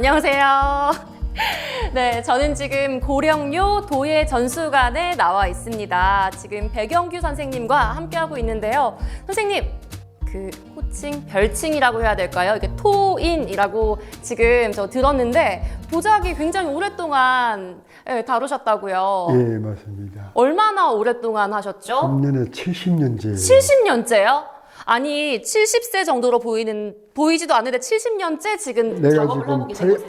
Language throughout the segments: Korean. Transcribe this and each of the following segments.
안녕하세요. 네, 저는 지금 고령료 도예 전수관에 나와 있습니다. 지금 백영규 선생님과 함께하고 있는데요. 선생님, 그 호칭, 별칭이라고 해야 될까요? 이게 토인이라고 지금 저 들었는데 도자기 굉장히 오랫동안 다루셨다고요. 예, 맞습니다. 얼마나 오랫동안 하셨죠? 3년에 70년째. 70년째요? 아니 70세 정도로 보이지도 않는데 70년째 지금 내가 작업을 지금 하고 계신 거세요?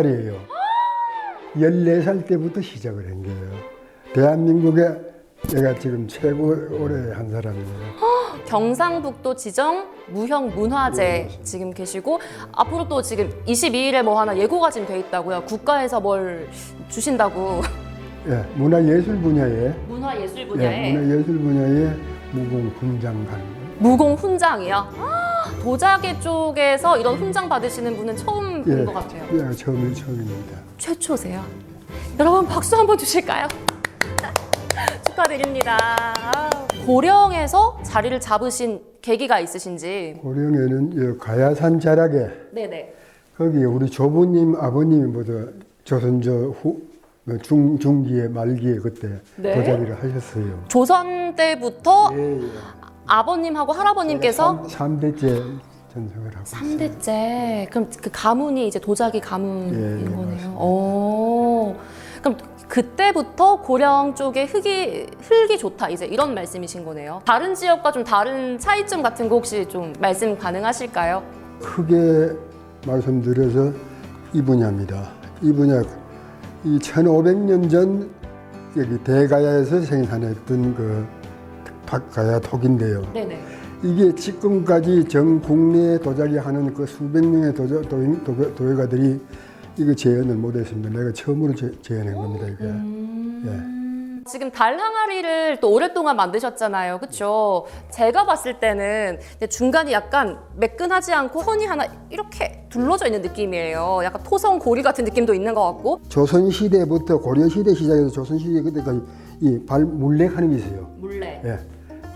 84살이에요. 14살 때부터 시작을 한 거예요. 대한민국에 내가 지금 최고 오래 한 사람이에요. 경상북도 지정 무형문화재 지금 계시고 앞으로 또 지금 22일에 뭐 하나 예고가 지금 돼 있다고요. 국가에서 뭘 주신다고. 예, 문화예술 분야에 문화예술 분야에 예, 문화예술 분야에 무공훈장관. 무공 훈장이요. 도자기 쪽에서 이런 훈장 받으시는 분은 처음 본 것 같아요. 예, 처음입니다. 최초세요. 여러분 박수 한번 주실까요? 축하드립니다. 고령에서 자리를 잡으신 계기가 있으신지. 고령에는 이 가야산 자락에 네네. 거기 우리 조부님 아버님이 모두 조선조 중기에 말기에 그때 네. 도자기를 하셨어요. 조선 때부터 예, 예. 아버님하고 할아버님께서 3대째 전승을 하고 있어요. 3대째. 그럼 그 가문이 이제 도자기 가문인 예, 거네요. 맞습니다. 그럼 그때부터 고령 쪽에 흙이 좋다 이제 이런 말씀이신 거네요. 다른 지역과 좀 다른 차이점 같은 거 혹시 좀 말씀 가능하실까요? 크게 말씀드려서 이 분야입니다. 이 분야 이 1500년 전 여기 대가야에서 생산했던 그 가야 톡인데요. 네네. 이게 지금까지 전 국내에 도자기 하는 그 수백 명의 도예가들이 이거 재현을 못했습니다. 내가 처음으로 재현한 겁니다. 이게. 예. 지금 달 항아리를 또 오랫동안 만드셨잖아요. 그렇죠? 제가 봤을 때는 중간이 약간 매끈하지 않고 선이 하나 이렇게 둘러져 있는 느낌이에요. 약간 토성 고리 같은 느낌도 있는 것 같고. 조선시대부터 고려시대 시작해서 조선시대 그때까지 이 발 물렉하는 게 있어요. 물레. 예.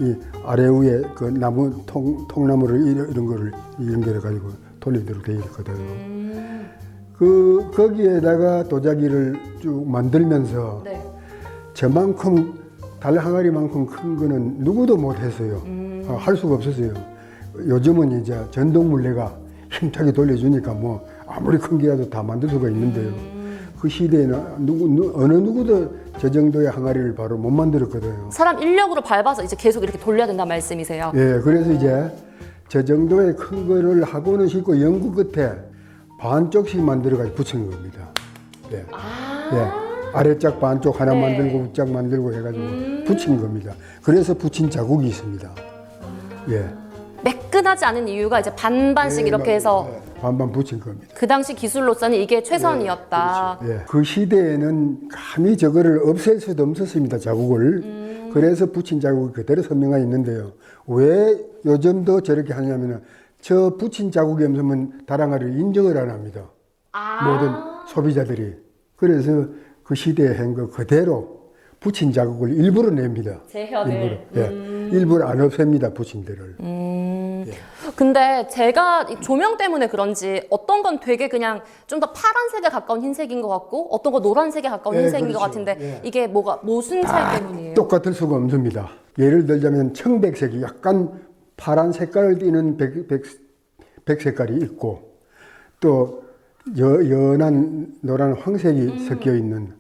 이 아래 위에 그 나무 통나무를 이런 거를 연결해 가지고 돌리도록 되어 있거든요. 거기에다가 도자기를 쭉 만들면서 네. 저만큼 달 항아리만큼 큰 거는 누구도 못 했어요. 할 수가 없었어요. 요즘은 이제 전동 물레가 힘차게 돌려주니까 뭐 아무리 큰 게라도 다 만들 수가 있는데요. 그 시대에는 어느 누구도 저 정도의 항아리를 바로 못 만들었거든요. 사람 인력으로 밟아서 이제 계속 이렇게 돌려야 된다는 말씀이세요? 예, 그래서 이제 저 정도의 큰 거를 하고는 싶고 연구 끝에 반쪽씩 만들어가지고 붙이는 겁니다. 예. 예. 아래짝 반쪽 하나 네. 만들고 우짝 만들고 해가지고 붙인 겁니다. 그래서 붙인 자국이 있습니다. 예. 매끈하지 않은 이유가 이제 반반씩 예, 이렇게 해서 반반 붙인 겁니다. 그 당시 기술로서는 이게 최선이었다. 예. 그 시대에는 감히 저거를 없앨 수도 없었습니다. 자국을. 그래서 붙인 자국이 그대로 선명해 있는데요. 왜 요즘도 저렇게 하냐면은 저 붙인 자국이 없으면 다랑아리를 인정을 안 합니다. 모든 소비자들이. 그래서 그 시대에 한 거 그대로 붙인 자국을 일부러 냅니다. 재현을. 일부러 안 없앱니다. 붙인 데를. 근데 제가 이 조명 때문에 그런지 어떤 건 되게 그냥 좀 더 파란색에 가까운 흰색인 것 같고 어떤 건 노란색에 가까운 예, 흰색인 것 그렇죠. 같은데 예. 이게 무슨 차이 때문이에요? 똑같을 수가 없습니다. 예를 들자면 청백색이 약간 파란 색깔을 띠는 백 색깔이 있고 또 연한 노란 황색이 섞여 있는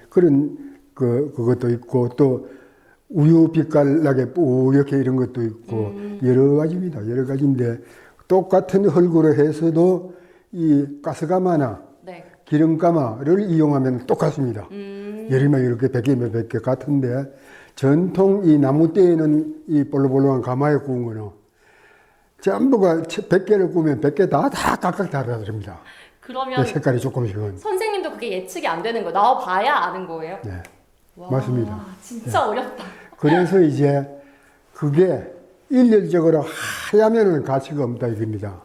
그런 그것도 있고 또 우유 빛깔나게 뿌옇게 이런 것도 있고 여러 가지입니다. 여러 가지인데 똑같은 흙으로 해서도 이 가스가마나 네. 기름가마를 이용하면 똑같습니다. 예림에 이렇게 100개 몇 100개 같은데 전통 이 나무떼에는 이 볼록볼록한 가마에 구운 거는 전부가 100개를 구우면 100개 다 각각 다르답니다. 그러면 색깔이 조금씩은. 선생님도 그게 예측이 안 되는 거예요? 나와 봐야 아는 거예요? 네. 와, 맞습니다. 진짜 어렵다. 그래서 이제 그게 일률적으로 하야면은 가치가 없다 이겁니다.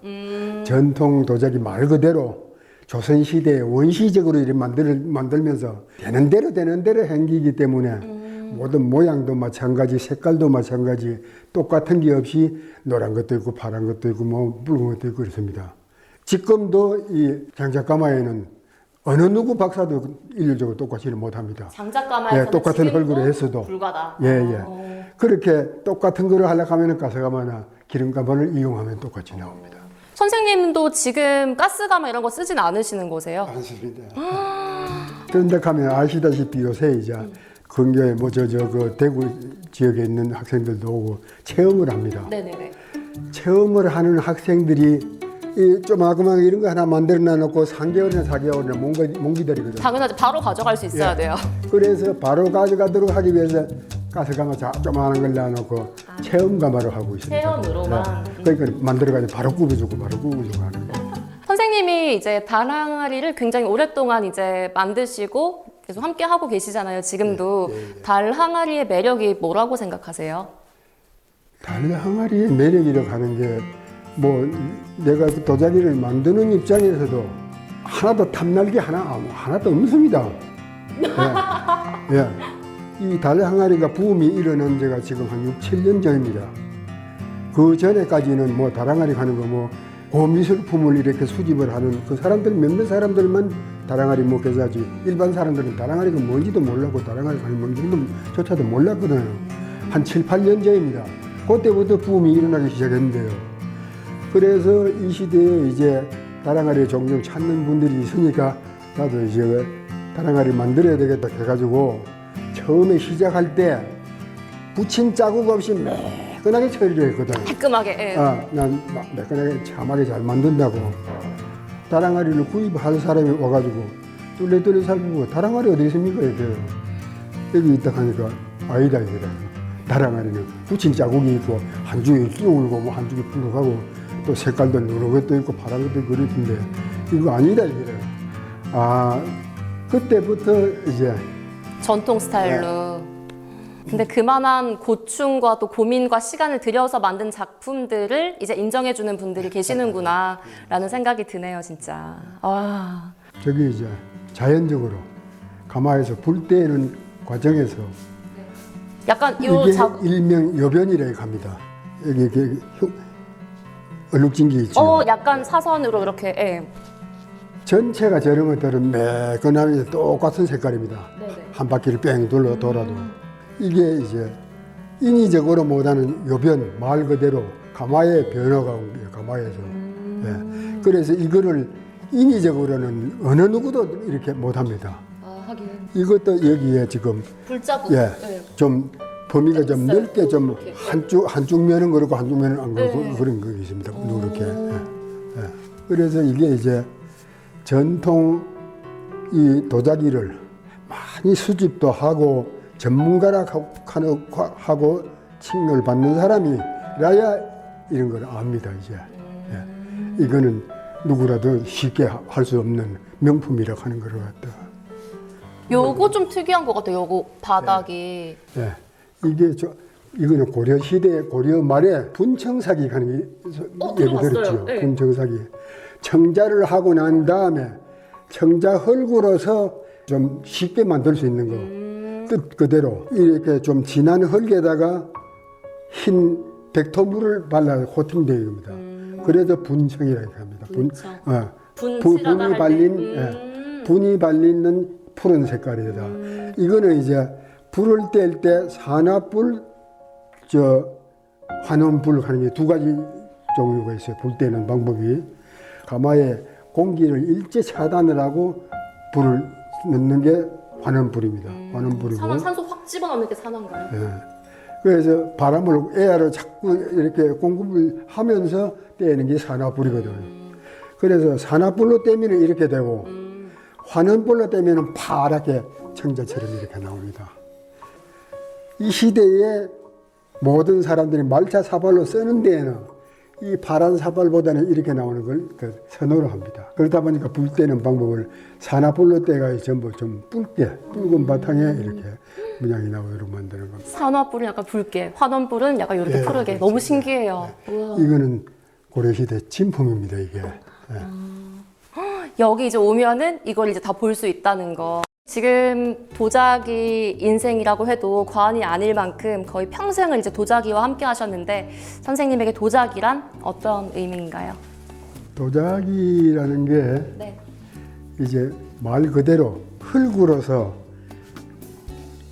전통 도자기 말 그대로 조선시대에 원시적으로 이렇게 만들면서 되는 대로 행기이기 때문에 모든 모양도 마찬가지, 색깔도 마찬가지, 똑같은 게 없이 노란 것도 있고 파란 것도 있고 뭐 붉은 것도 있고 그렇습니다. 지금도 이 장작가마에는 어느 누구 박사도 일률적으로 똑같이는 못합니다. 장작가마에서는 예, 똑같은 얼굴을 했어도 불가다. 예, 예. 그렇게 똑같은 거를 하려고 하면 가스가마나 기름가마를 이용하면 똑같이 나옵니다. 선생님도 지금 가스가마 이런 거 쓰진 않으시는 거세요? 안 씁니다. 그런데 가면 아시다시피 요새 이제 근교에 그 대구 지역에 있는 학생들도 오고 체험을 합니다. 네네네. 체험을 하는 학생들이 이 조그마한 이런 거 하나 만들어 놔놓고 3개월이나 4개월이나 못 기다리거든요. 당연하죠. 바로 가져갈 수 있어야 예. 돼요. 그래서 바로 가져가도록 하기 위해서 가스가마 조그마한 걸 놔놓고 체험가마로 하고 있습니다. 체험으로만. 예. 그러니까 만들어가지고 바로 구워주고 바로 구워주고 하는 거예요. 선생님이 이제 달 항아리를 굉장히 오랫동안 이제 만드시고 계속 함께 하고 계시잖아요. 지금도 달 항아리의 매력이 뭐라고 생각하세요? 달 항아리의 매력이라고 하는 게 뭐 내가 그 도자기를 만드는 입장에서도 하나도 탐날 게 하나도 없습니다. 예. 예. 이 달 항아리가 붐이 일어난 지가 지금 한 6, 7년 전입니다. 그 전에까지는 뭐 달 항아리 하는 거 뭐 고미술품을 이렇게 수집을 하는 그 사람들 몇몇 사람들만 달 항아리 뭐 계사지 일반 사람들은 달 항아리가 뭔지도 몰랐고 달 항아리가 뭔지조차도 몰랐거든요. 한 7, 8년 전입니다. 그때부터 붐이 일어나기 시작했는데요. 그래서 이 시대에 이제 달 항아리 종종 찾는 분들이 있으니까 나도 이제 달 항아리 만들어야 되겠다 해가지고 처음에 시작할 때 붙인 자국 없이 매끈하게 처리를 했거든. 깔끔하게. 예. 난 매끈하게 참하게 잘 만든다고. 달 항아리를 구입할 사람이 와가지고 뚫레뚫레 살피고 달 항아리 어디 있습니까? 이렇게 여기 있다 하니까 아니다 이거다. 달 항아리는 붙인 자국이 있고 한 줄이 끼울고 뭐 한 줄이 불룩하고 또 색깔도 누런 것도 있고 파란 것도 있고 그랬는데 이거 아니다 이거래. 그때부터 이제 전통 스타일로. 근데 그만한 고충과 또 고민과 시간을 들여서 만든 작품들을 이제 인정해주는 분들이 계시는구나라는 생각이 드네요, 진짜. 와. 저기 이제 자연적으로 가마에서 불 때는 과정에서 약간 요 이게 일명 여변이라고 합니다. 여기 얼룩진 게 있죠. 약간 사선으로 이렇게. 예. 전체가 저런 것들은 매끈하게 똑같은 색깔입니다. 네네. 한 바퀴를 뺑 돌아도 이게 이제 인위적으로 못하는 요변 말 그대로 가마의 변화가 온 거예요. 가마에서. 예. 그래서 이거를 인위적으로는 어느 누구도 이렇게 못합니다. 하긴. 이것도 여기에 지금 불자국. 예, 네. 좀 범위가 좀 있어요. 넓게 좀 이렇게. 한쪽 면은 그렇고 한쪽 면은 안 그렇고 네. 그런 거 있습니다. 이렇게. 예. 그래서 이게 이제 전통 이 도자기를 많이 수집도 하고 전문가라고 하고 칭을 받는 사람이라야 이런 걸 압니다 이제. 예. 이거는 누구라도 쉽게 할 수 없는 명품이라고 하는 걸 갖다. 요거 좀 특이한 것 같아요. 요거 바닥이. 예. 이거는 고려 시대 고려 말에 분청사기 하는 게 얘기 들어봤어요. 들었죠. 네. 분청사기. 청자를 하고 난 다음에 청자 흙으로서 좀 쉽게 만들 수 있는 거. 뜻 그대로 이렇게 좀 진한 흙에다가 흰 백토물을 발라 코팅되어 겁니다. 그래서 분청이라고 합니다. 분청. 분이 발린 분이 발리는 푸른 색깔이다. 이거는 이제 불을 뗄 때 산화불, 환원불 하는 게 두 가지 종류가 있어요. 불 때는 방법이 가마에 공기를 일제 차단을 하고 불을 넣는 게 환원불입니다. 환원불이고. 산소 확 집어넣는 게 산화인가요? 예. 그래서 바람을 에어로 자꾸 이렇게 공급을 하면서 떼는 게 산화불이거든요. 그래서 산화불로 떼면 이렇게 되고 환원불로 떼면 파랗게 청자처럼 이렇게 나옵니다. 이 시대에 모든 사람들이 말차 사발로 쓰는 데에는 이 파란 사발보다는 이렇게 나오는 걸 선호를 합니다. 그러다 보니까 불 떼는 방법을 산화불로 떼가 전부 좀 붉은 바탕에 이렇게 문양이 나오도록 만드는 겁니다. 산화불은 약간 붉게, 환원불은 약간 이렇게 푸르게. 그렇죠. 너무 신기해요. 우와. 이거는 고려시대 진품입니다, 이게. 예. 여기 이제 오면은 이걸 이제 다 볼 수 있다는 거. 지금 도자기 인생이라고 해도 과언이 아닐 만큼 거의 평생을 이제 도자기와 함께 하셨는데 선생님에게 도자기란 어떤 의미인가요? 도자기라는 게 네. 이제 말 그대로 흙으로서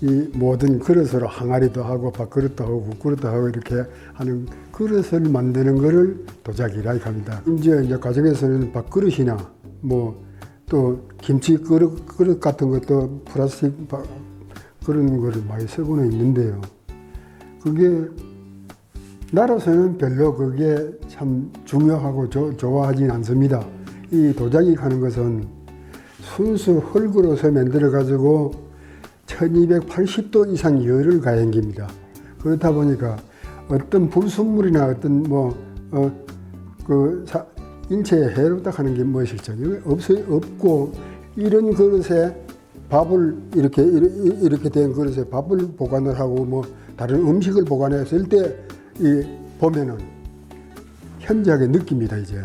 이 모든 그릇으로 항아리도 하고 밥그릇도 하고 국그릇도 하고 이렇게 하는 그릇을 만드는 것을 도자기라 합니다. 이제 가정에서는 밥그릇이나 뭐 또 김치 그릇 같은 것도 플라스틱 그런 거를 많이 쓰고는 있는데요. 그게 나라에서는 별로 그게 참 중요하고 좋아하진 않습니다. 이 도자기 하는 것은 순수 흙으로서 만들어 가지고 1280도 이상 열을 가행깁니다. 그렇다 보니까 어떤 불순물이나 어떤 인체에 해롭다 하는 게 무엇일까? 없고 이런 그릇에 밥을 이렇게 된 그릇에 밥을 보관을 하고 뭐 다른 음식을 보관했을 때 이 보면은 현저하게 느낍니다. 이제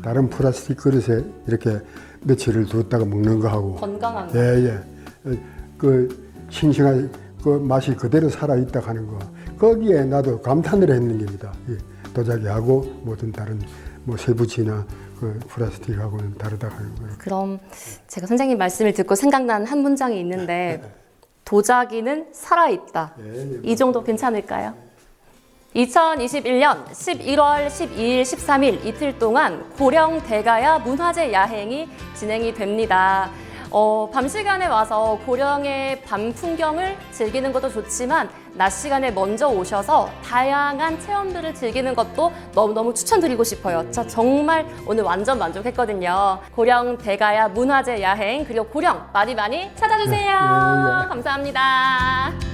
다른 플라스틱 그릇에 이렇게 며칠을 두었다가 먹는 거하고 건강한 거. 예. 그 싱싱한 그 맛이 그대로 살아 있다 하는 거 거기에 나도 감탄을 했는 겁니다. 이 도자기하고 모든 다른 뭐 쇠붙이나 그 플라스틱하고는 다르다 하는 거예요. 그럼 제가 선생님 말씀을 듣고 생각난 한 문장이 있는데 도자기는 살아있다. 이 정도 괜찮을까요? 2021년 11월 12일, 13일 이틀 동안 고령 대가야 문화재 야행이 진행이 됩니다. 밤 시간에 와서 고령의 밤 풍경을 즐기는 것도 좋지만 낮 시간에 먼저 오셔서 다양한 체험들을 즐기는 것도 너무너무 추천드리고 싶어요. 저 정말 오늘 완전 만족했거든요. 고령 대가야 문화재 야행 그리고 고령 많이 많이 찾아주세요. 감사합니다.